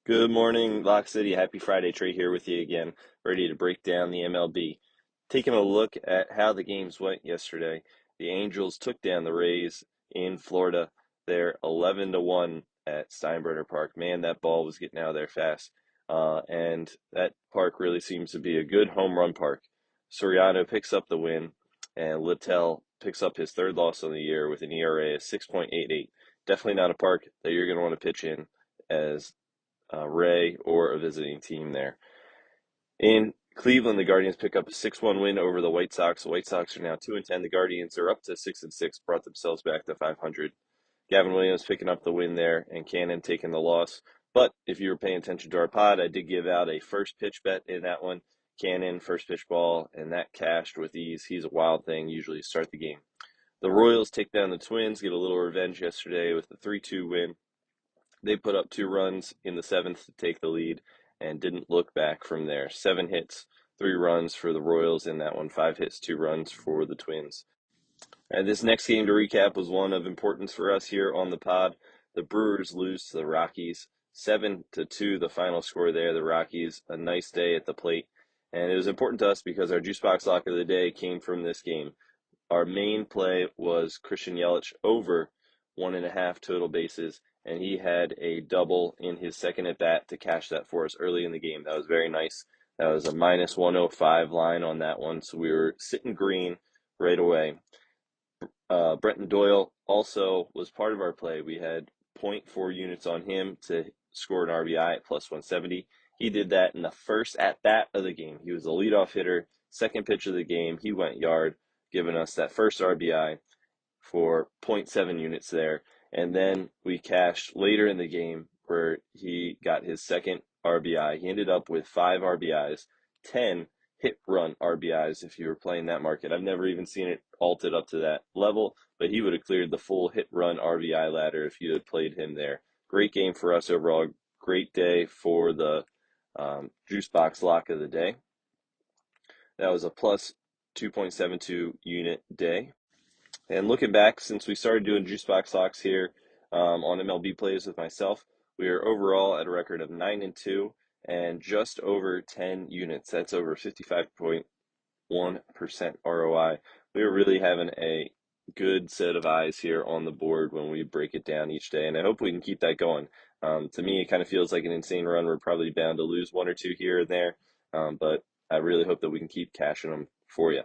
Good morning, Lock City. Happy Friday. Trey here with you again, ready to break down the MLB. Taking a look at how the games went yesterday, the Angels took down the Rays in Florida. They're 11-1 at Steinbrenner Park. Man, that ball was getting out of there fast. And that park really seems to be a good home run park. Soriano picks up the win, and Littell picks up his third loss on the year with an ERA of 6.88. Definitely not a park that you're going to want to pitch in as Ray or a visiting team there. In Cleveland, the Guardians pick up a 6-1 win over the White Sox. The White Sox are now 2-10. The Guardians are up to 6-6, brought themselves back to 500. Gavin Williams picking up the win there, and Cannon taking the loss. But if you were paying attention to our pod, I did give out a first pitch bet in that one. Cannon, first pitch ball, and that cashed with ease. He's a wild thing, usually start the game. The Royals take down the Twins, get a little revenge yesterday with the 3-2 win. They put up 2 runs in the seventh to take the lead and didn't look back from there. 7 hits, 3 runs for the Royals in that one, 5 hits, 2 runs for the Twins. And this next game to recap was one of importance for us here on the pod. The Brewers lose to the Rockies, 7-2, the final score there. The Rockies, a nice day at the plate. And it was important to us because our JuiceBox lock of the day came from this game. Our main play was Christian Yelich over 1.5 total bases, and he had a double in his second at bat to cash that for us early in the game. That was very nice. That was a minus 105 line on that one, so we were sitting green right away. Brenton Doyle also was part of our play. We had zero point 0.4 units on him to score an RBI at plus 170. He did that in the first at bat of the game. He was the leadoff hitter, second pitch of the game. He went yard, giving us that first RBI for 0.7 units there. And then we cashed later in the game where he got his second RBI. He ended up with 5 RBIs, 10 hit run RBIs if you were playing that market. I've never even seen it altered up to that level, but he would have cleared the full hit run RBI ladder if you had played him there. Great game for us overall. Great day for the JuiceBox lock of the day. That was a plus 2.72 unit day. And looking back, since we started doing JuiceBox locks here on MLB plays with myself, we are overall at a record of 9-2 and just over 10 units. That's over 55.1% ROI. We are really having a good set of eyes here on the board when we break it down each day, and I hope we can keep that going. To me, it kind of feels like an insane run. We're probably bound to lose 1 or 2 here and there, but I really hope that we can keep cashing them for you.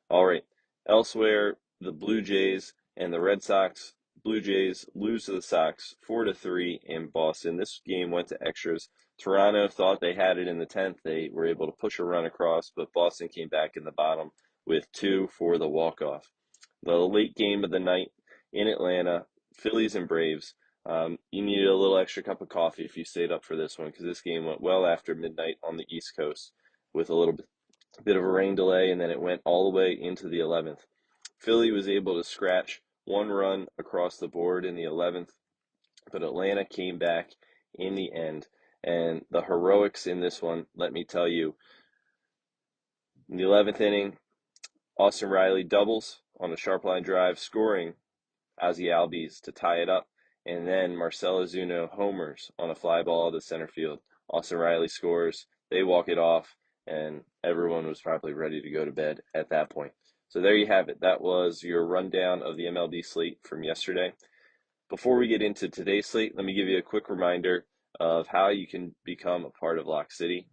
All right. Elsewhere, the Blue Jays and the Red Sox. Blue Jays lose to the Sox 4-3 in Boston. This game went to extras. Toronto thought they had it in the 10th. They were able to push a run across, but Boston came back in the bottom with 2 for the walk-off. The late game of the night in Atlanta, Phillies and Braves. You needed a little extra cup of coffee if you stayed up for this one because this game went well after midnight on the East Coast with a little bit of a rain delay, and then it went all the way into the 11th. Philly was able to scratch 1 run across the board in the 11th, but Atlanta came back in the end. And the heroics in this one, let me tell you, in the 11th inning, Austin Riley doubles on a sharp line drive, scoring Ozzie Albies to tie it up. And then Marcell Ozuna homers on a fly ball to center field. Austin Riley scores. They walk it off, and everyone was probably ready to go to bed at that point. So there you have it. That was your rundown of the MLB slate from yesterday. Before we get into today's slate, let me give you a quick reminder of how you can become a part of Lock City.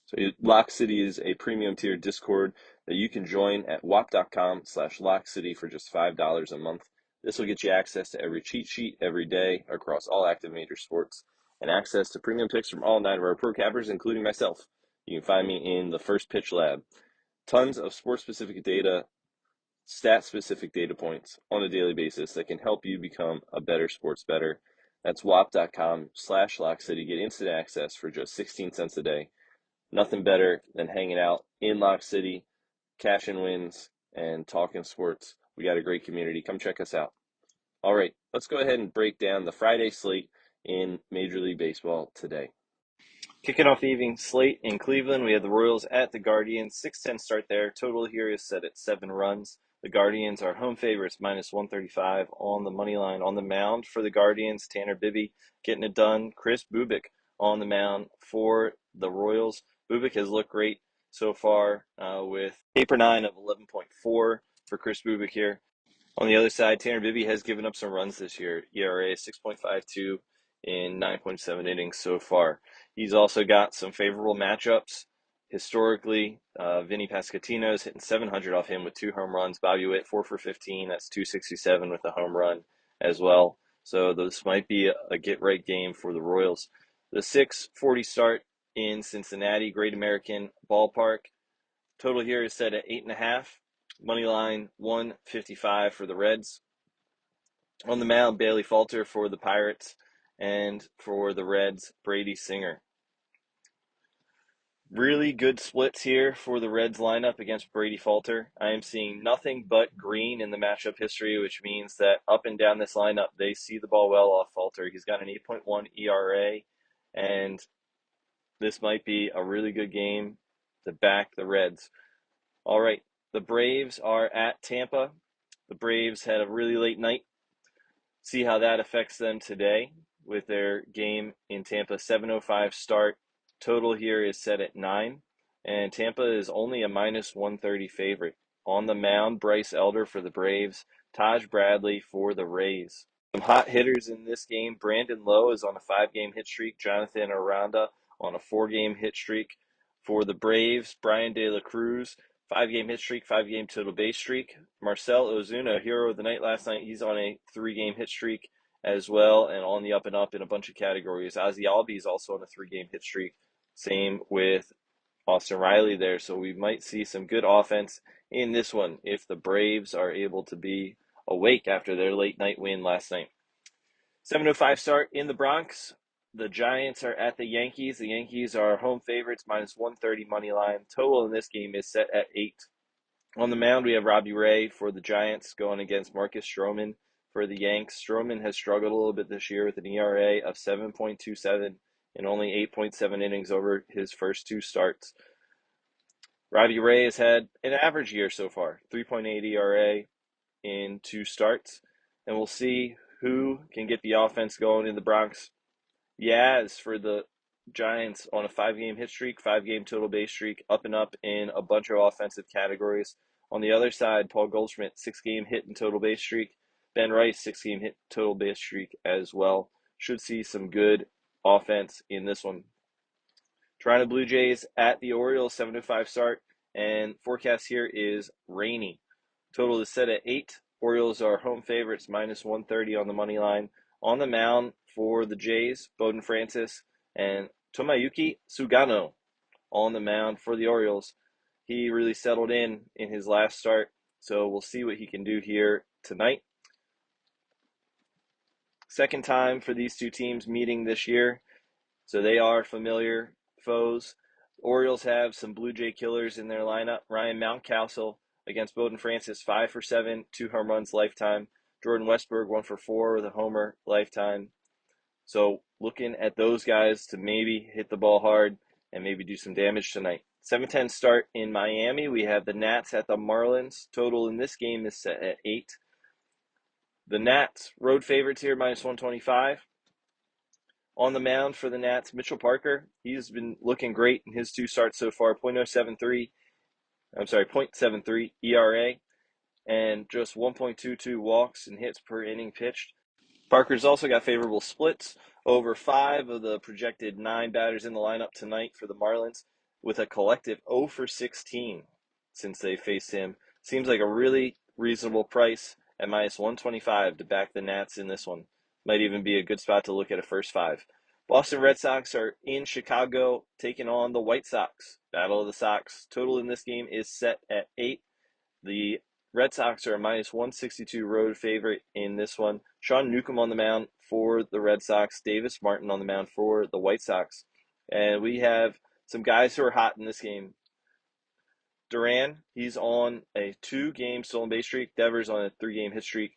So Lock City is a premium tier Discord that you can join at wap.com/LockCity for just $5 a month. This will get you access to every cheat sheet every day across all active major sports and access to premium picks from all 9 of our pro cappers, including myself. You can find me in the First Pitch Lab. Tons of sports-specific data, stat-specific data points on a daily basis that can help you become a better sports bettor. That's wap.com/LockCity. Get instant access for just 16 cents a day. Nothing better than hanging out in Lock City, cashing wins, and talking sports. We got a great community. Come check us out. All right, let's go ahead and break down the Friday slate in Major League Baseball today. Kicking off the evening slate in Cleveland, we have the Royals at the Guardians. 6-10 start there. Total here is set at 7 runs. The Guardians are home favorites, minus 135 on the money line. On the mound for the Guardians, Tanner Bibby getting it done. Chris Bubik on the mound for the Royals. Bubik has looked great so far with paper 9 of 11.4 for Chris Bubik here. On the other side, Tanner Bibby has given up some runs this year. ERA 6.52 in 9.7 innings so far. He's also got some favorable matchups. Historically, Vinny Pasquantino is hitting 700 off him with 2 home runs. Bobby Witt 4 for 15. That's 267 with a home run as well. So this might be a get-right game for the Royals. The 6:40 start in Cincinnati, Great American Ballpark. Total here is set at 8.5. Money line 155 for the Reds. On the mound, Bailey Falter for the Pirates, and for the Reds, Brady Singer. Really good splits here for the Reds lineup against Brady Falter. I am seeing nothing but green in the matchup history, which means that up and down this lineup, they see the ball well off Falter. He's got an 8.1 ERA, and this might be a really good game to back the Reds. All right, the Braves are at Tampa. The Braves had a really late night. See how that affects them today with their game in Tampa. 7:05 start. Total here is set at 9. And Tampa is only a minus 130 favorite. On the mound, Bryce Elder for the Braves. Taj Bradley for the Rays. Some hot hitters in this game. Brandon Lowe is on a 5-game hit streak. Jonathan Aranda on a 4-game hit streak. For the Braves, Brian De La Cruz, 5-game hit streak, 5-game total base streak. Marcell Ozuna, hero of the night last night, he's on a 3-game hit streak as well, and on the up and up in a bunch of categories. Ozzie Albies also on a 3-game hit streak. Same with Austin Riley there. So we might see some good offense in this one if the Braves are able to be awake after their late night win last night. 7:05 start in the Bronx. The Giants are at the Yankees. The Yankees are home favorites, minus 130 money line. Total in this game is set at 8. On the mound, we have Robbie Ray for the Giants going against Marcus Stroman for the Yanks. Stroman has struggled a little bit this year with an ERA of 7.27 in only 8.7 innings over his first 2 starts. Robbie Ray has had an average year so far, 3.8 ERA in 2 starts. And we'll see who can get the offense going in the Bronx. Yaz for the Giants on a 5-game hit streak, 5-game total base streak, up and up in a bunch of offensive categories. On the other side, Paul Goldschmidt, 6-game hit and total base streak. Ben Rice, 6-game hit total base streak as well. Should see some good offense in this one. Toronto Blue Jays at the Orioles, 7:05 start, and forecast here is rainy. Total is set at 8. Orioles are home favorites, minus 130 on the money line. On the mound for the Jays, Bowden Francis and Tomoyuki Sugano on the mound for the Orioles. He really settled in his last start, so we'll see what he can do here tonight. Second time for these two teams meeting this year, so they are familiar foes. Orioles have some Blue Jay killers in their lineup. Ryan Mountcastle against Bowden Francis, 5 for 7, 2 home runs lifetime. Jordan Westburg, 1 for 4 with a homer lifetime. So looking at those guys to maybe hit the ball hard and maybe do some damage tonight. 7:10 start in Miami. We have the Nats at the Marlins. Total in this game is set at 8. The Nats, road favorites here, minus 125. On the mound for the Nats, Mitchell Parker. He's been looking great in his 2 starts so far. 0.73 ERA and just 1.22 walks and hits per inning pitched. Parker's also got favorable splits over 5 of the projected 9 batters in the lineup tonight for the Marlins, with a collective 0 for 16 since they faced him. Seems like a really reasonable price at minus 125 to back the Nats in this one. Might even be a good spot to look at a first 5. Boston Red Sox are in Chicago taking on the White Sox. Battle of the Sox. Total in this game is set at 8. The Red Sox are a minus 162 road favorite in this one. Sean Newcomb on the mound for the Red Sox. Davis Martin on the mound for the White Sox. And we have some guys who are hot in this game. Duran, he's on a 2-game stolen base streak. Devers on a 3-game hit streak.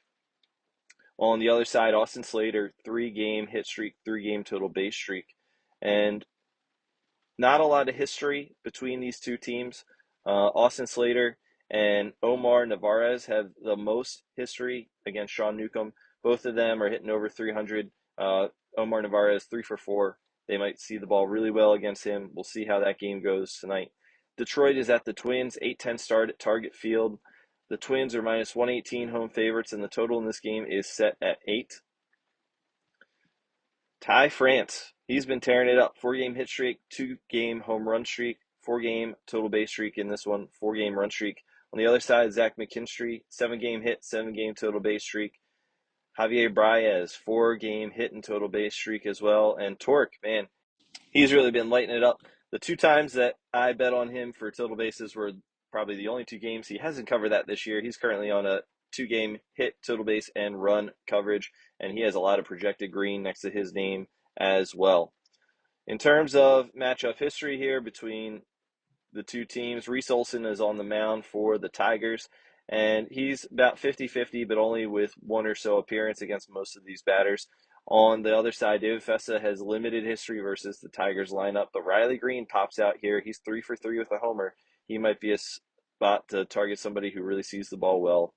On the other side, Austin Slater, 3-game hit streak, 3-game total base streak. And not a lot of history between these two teams. Austin Slater and Omar Narvaez have the most history against Sean Newcomb. Both of them are hitting over 300. Omar Narvaez, 3 for 4 They might see the ball really well against him. We'll see how that game goes tonight. Detroit is at the Twins, 8:10 start at Target Field. The Twins are minus 118 home favorites, and the total in this game is set at 8. Ty France, he's been tearing it up. 4-game hit streak, 2-game home run streak, 4-game total base streak in this one, 4-game run streak. On the other side, Zach McKinstry, 7-game hit, 7-game total base streak. Javier Baez, 4-game hit and total base streak as well. And Torque, man, he's really been lighting it up. The 2 times that I bet on him for total bases were probably the only 2 games. He hasn't covered that this year. He's currently on a 2-game hit, total base, and run coverage, and he has a lot of projected green next to his name as well. In terms of matchup history here between the 2 teams, Reese Olson is on the mound for the Tigers, and he's about 50-50, but only with 1 or so appearance against most of these batters. On the other side, David Fessa has limited history versus the Tigers lineup, but Riley Green pops out here. He's 3 for 3 with a homer. He might be a spot to target somebody who really sees the ball well.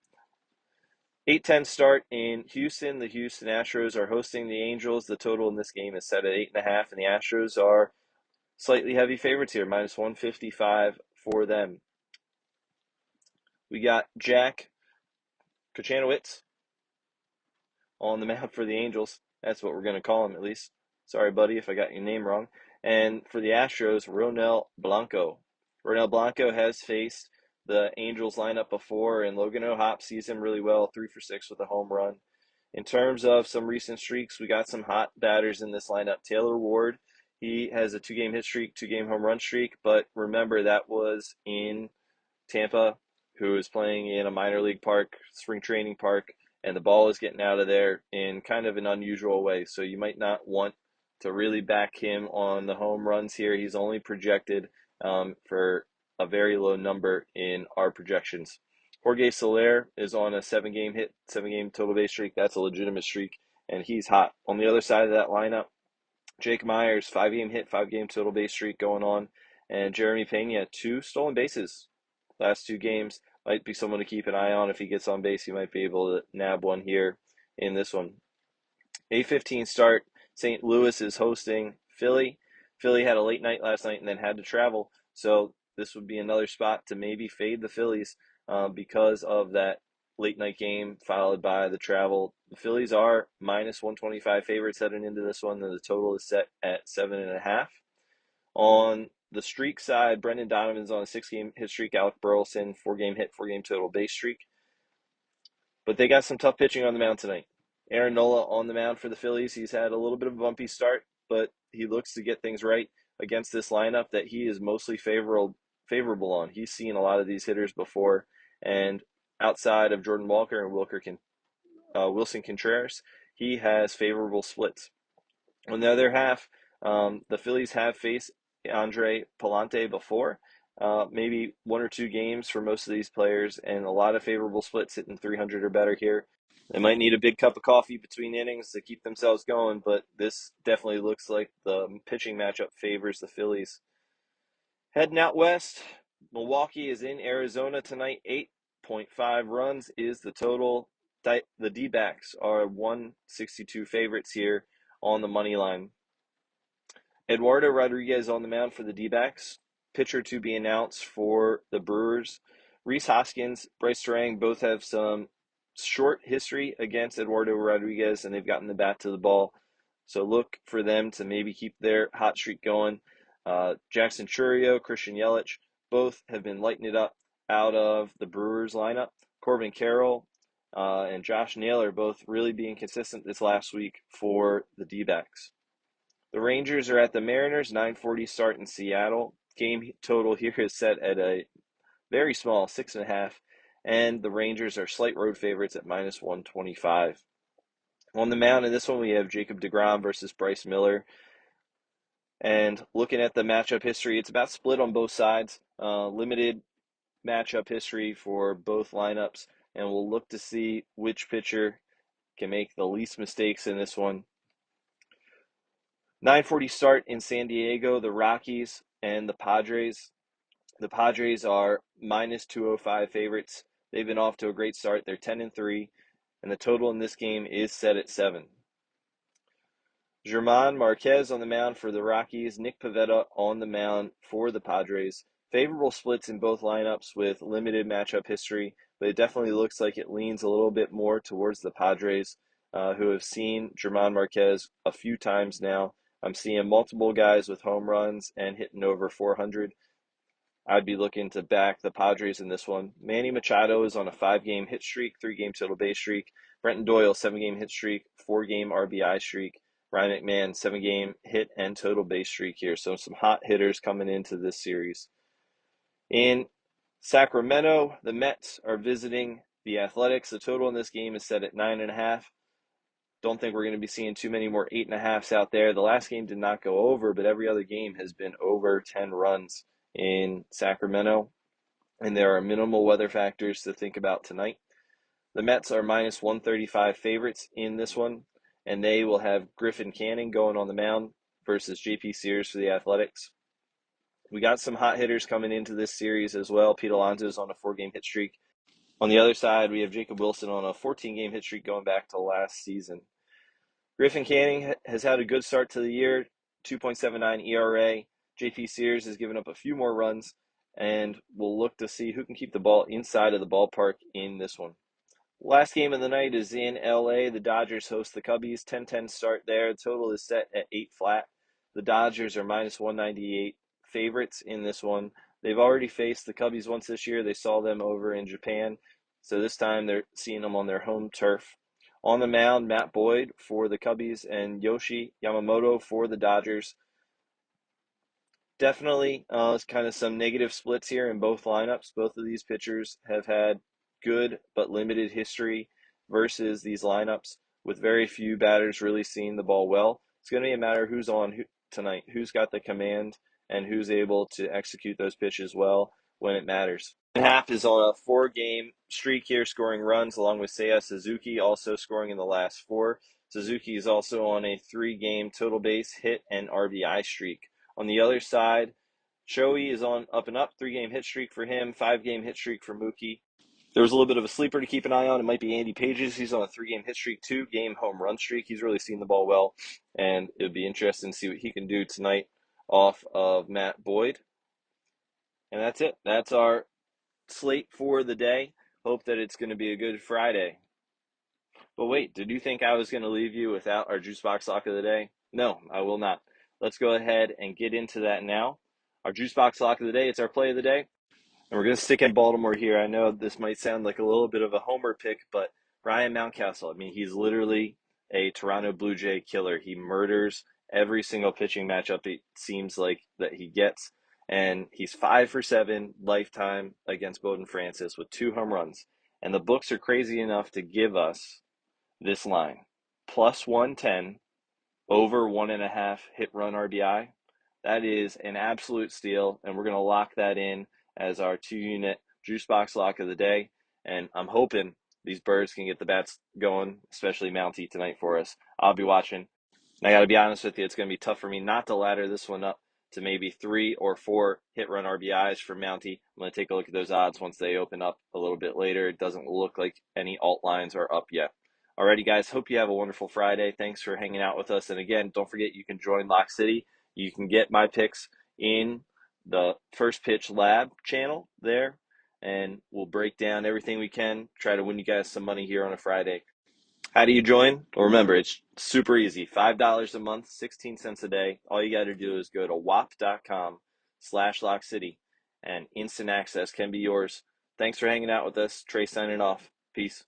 8:10 start in Houston. The Houston Astros are hosting the Angels. The total in this game is set at 8.5, and the Astros are slightly heavy favorites here, minus 155 for them. We got Jack Kochanowicz on the mound for the Angels. That's what we're going to call him, at least. Sorry, buddy, if I got your name wrong. And for the Astros, Ronel Blanco. Ronel Blanco has faced the Angels lineup before, and Logan O'Hoppe sees him really well, 3 for 6 with a home run. In terms of some recent streaks, we got some hot batters in this lineup. Taylor Ward, he has a 2-game hit streak, 2-game home run streak, but remember that was in Tampa, who is playing in a minor league park, spring training park, and the ball is getting out of there in kind of an unusual way. So you might not want to really back him on the home runs here. He's only projected for a very low number in our projections. Jorge Soler is on a 7-game hit, 7-game total base streak. That's a legitimate streak, and he's hot. On the other side of that lineup, Jake Myers, 5-game hit, 5-game total base streak going on, and Jeremy Pena, 2 stolen bases last 2 games. Might be someone to keep an eye on. If he gets on base, he might be able to nab one here in this one. 8:15 start. St. Louis is hosting Philly. Philly had a late night last night and then had to travel, so this would be another spot to maybe fade the Phillies because of that late night game followed by the travel. The Phillies are minus 125 favorites heading into this one, and the total is set at 7.5. On the streak side, Brendan Donovan's on a 6-game hit streak. Alec Burleson, 4-game hit, 4-game total base streak. But they got some tough pitching on the mound tonight. Aaron Nola on the mound for the Phillies. He's had a little bit of a bumpy start, but he looks to get things right against this lineup that he is mostly favorable on. He's seen a lot of these hitters before, and outside of Jordan Walker and Wilson Contreras, he has favorable splits. On the other half, the Phillies have faced Andre Palante before, maybe 1 or 2 games for most of these players, and a lot of favorable splits hitting 300 or better here. They might need a big cup of coffee between innings to keep themselves going, but this definitely looks like the pitching matchup favors the Phillies. Heading out west, Milwaukee is in Arizona tonight. 8.5 runs is the total. The D-backs are 162 favorites here on the money line. Eduardo Rodriguez on the mound for the D-backs. Pitcher to be announced for the Brewers. Rhys Hoskins, Bryce Terang both have some short history against Eduardo Rodriguez, and they've gotten the bat to the ball. So look for them to maybe keep their hot streak going. Jackson Chourio, Christian Yelich, both have been lighting it up out of the Brewers lineup. Corbin Carroll and Josh Naylor both really being consistent this last week for the D-backs. The Rangers are at the Mariners, 9:40 start in Seattle. Game total here is set at a very small 6.5, and the Rangers are slight road favorites at minus 125. On the mound in this one, we have Jacob deGrom versus Bryce Miller. And looking at the matchup history, it's about split on both sides. Limited matchup history for both lineups, and we'll look to see which pitcher can make the least mistakes in this one. 9:40 start in San Diego, the Rockies and the Padres. The Padres are minus 205 favorites. They've been off to a great start. They're 10-3, and the total in this game is set at 7. German Marquez on the mound for the Rockies, Nick Pivetta on the mound for the Padres. Favorable splits in both lineups with limited matchup history, but it definitely looks like it leans a little bit more towards the Padres, who have seen German Marquez a few times now. I'm seeing multiple guys with home runs and hitting over 400. I'd be looking to back the Padres in this one. Manny Machado is on a 5-game hit streak, 3-game total base streak. Brenton Doyle, 7-game hit streak, 4-game RBI streak. Ryan McMahon, 7-game hit and total base streak here. So some hot hitters coming into this series. In Sacramento, the Mets are visiting the Athletics. The total in this game is set at 9.5. Don't think we're going to be seeing too many more 8.5s out there. The last game did not go over, but every other game has been over 10 runs in Sacramento, and there are minimal weather factors to think about tonight. The Mets are minus 135 favorites in this one, and they will have Griffin Canning going on the mound versus JP Sears for the Athletics. We got some hot hitters coming into this series as well. Pete Alonso's on a 4-game hit streak. On the other side, we have Jacob Wilson on a 14-game hit streak going back to last season. Griffin Canning has had a good start to the year, 2.79 ERA. JP Sears has given up a few more runs, and we'll look to see who can keep the ball inside of the ballpark in this one. Last game of the night is in LA. The Dodgers host the Cubbies. 10-10 start there. The total is set at 8 flat. The Dodgers are minus 198 favorites in this one. They've already faced the Cubbies once this year. They saw them over in Japan. So this time they're seeing them on their home turf. On the mound, Matt Boyd for the Cubbies and Yoshi Yamamoto for the Dodgers. Definitely kind of some negative splits here in both lineups. Both of these pitchers have had good but limited history versus these lineups with very few batters really seeing the ball well. It's going to be a matter of who's on tonight, who's got the command, and who's able to execute those pitches well when it matters. Half is on a 4-game streak here, scoring runs, along with Seiya Suzuki, also scoring in the last 4. Suzuki is also on a 3-game total base hit and RBI streak. On the other side, Trey is on up and up, 3-game hit streak for him, 5-game hit streak for Mookie. There was a little bit of a sleeper to keep an eye on. It might be Andy Pages. He's on a 3-game hit streak, 2-game home run streak. He's really seen the ball well, and it would be interesting to see what he can do tonight off of Matt Boyd. And that's it. That's our slate for the day. Hope that it's going to be a good Friday. But wait, did you think I was going to leave you without our JuiceBox lock of the day? No, I will not. Let's go ahead and get into that now. Our JuiceBox lock of the day, it's our play of the day. And we're going to stick in Baltimore here. I know this might sound like a little bit of a homer pick, but Ryan Mountcastle, I mean, he's literally a Toronto Blue Jay killer. He murders every single pitching matchup it seems like that he gets. And he's 5 for 7 lifetime against Bowden Francis with 2 home runs. And the books are crazy enough to give us this line. Plus 110, over 1.5 hit run RBI. That is an absolute steal, and we're going to lock that in as our 2-unit JuiceBox lock of the day. And I'm hoping these birds can get the bats going, especially Mountie tonight for us. I'll be watching. And I got to be honest with you, it's going to be tough for me not to ladder this one up to maybe 3 or 4 hit run RBIs for Mountie. I'm going to take a look at those odds once they open up a little bit later. It doesn't look like any alt lines are up yet. Alrighty, guys, hope you have a wonderful Friday. Thanks for hanging out with us. And again, don't forget you can join Lock City. You can get my picks in the First Pitch Lab channel there, and we'll break down everything we can, try to win you guys some money here on a Friday. How do you join? Well, remember, it's super easy. $5 a month, 16 cents a day. All you got to do is go to wap.com/LockCity, and instant access can be yours. Thanks for hanging out with us. Trey signing off. Peace.